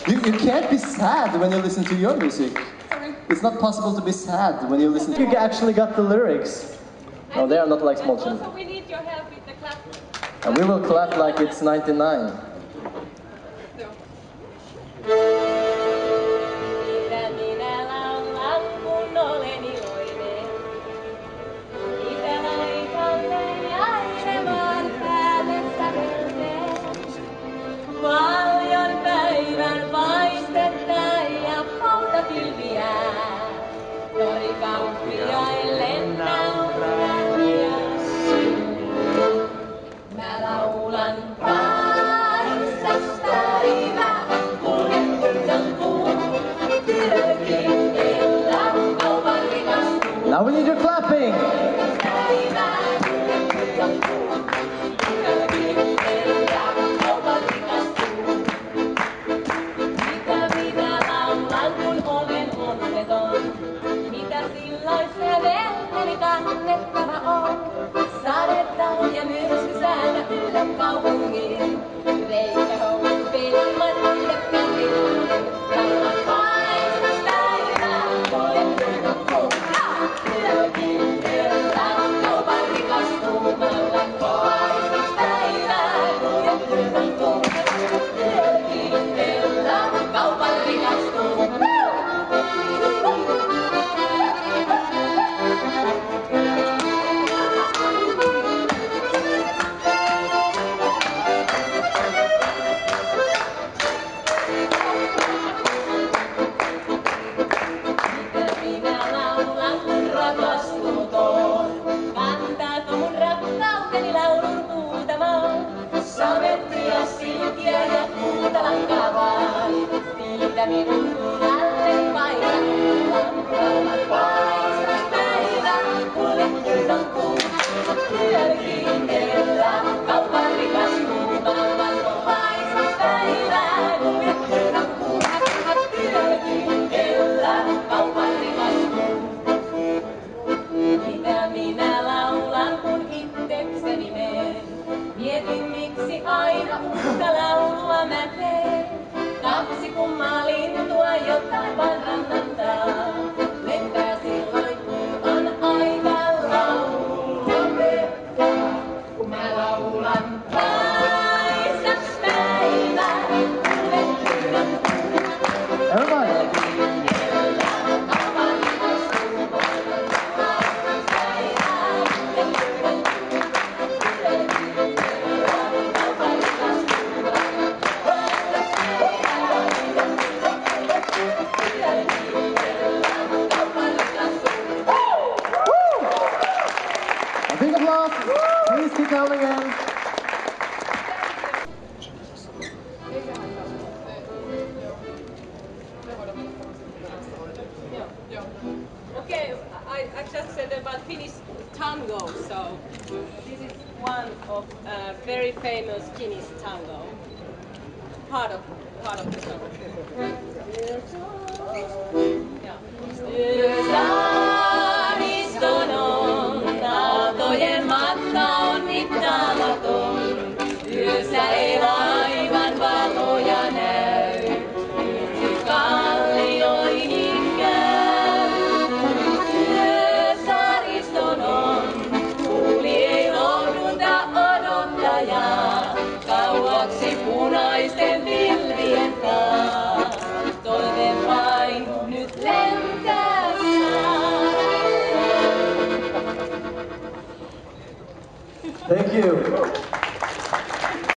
You can't be sad when you listen to your music. Sorry. It's not possible to be sad when you listen to... You actually got the lyrics. No, they are not like small children. Also, we need your help with the clap. And we will clap like it's 99. Paljon päivän paistetta ja hautapilviä, toi kauppiaille nauraa syy. Mä laulan paistas päivä, kuljetutan kuun, työkin ella kaupan rikastuu. Now we need your clapping! Päivä, kuljetutan kuun, työkin ella kaupan rikastuu. Mitä laulan kun olen onneton, mitä silloin se velteni kannettava on. Sadetta ja myrsky säätä yllä kaupungin, reikähousut pilmat lepkäriin. Laulan paistas päivää, kuljetutan kuun, työkin ella kaupan rikastuu. Mä laulan paistas päivää, kuljetutan kuun, työkin ella kaupan rikastuu. Samettia, silkkiä ja kuuta lankaa vaan. Siitä minun alle painaa. Laulan paistas päivä, kuljetutan kuun. Työkin ella, kaupan rikastuu. Laulan paistas päivä, kuljetutan kuun. Työkin ella, kaupan rikastuu. Mitä minä laulan, kun itsekseni meen? Mietin miksi aina uutta laulua mä teen. Kaksi kummaa lintua jo taivaan rannalta. Lentää silloin kun on aika laulopettaa. Mä laulan paistas päivää, kuljetutan kuun. Everybody! A big applause! Please keep coming in. Okay, I just said about Finnish tango, so this is one of very famous Finnish tango. Part of the song. Saariston on, aaltojen matka on mittaamaton. Yössä ei aivan valoja näy, yksi kallioihin käy. Saariston on, tuuli ei lohduta odottajaa. Kauaksi punaisten pilvien taas, toive vain nyt lentää saa. Thank you.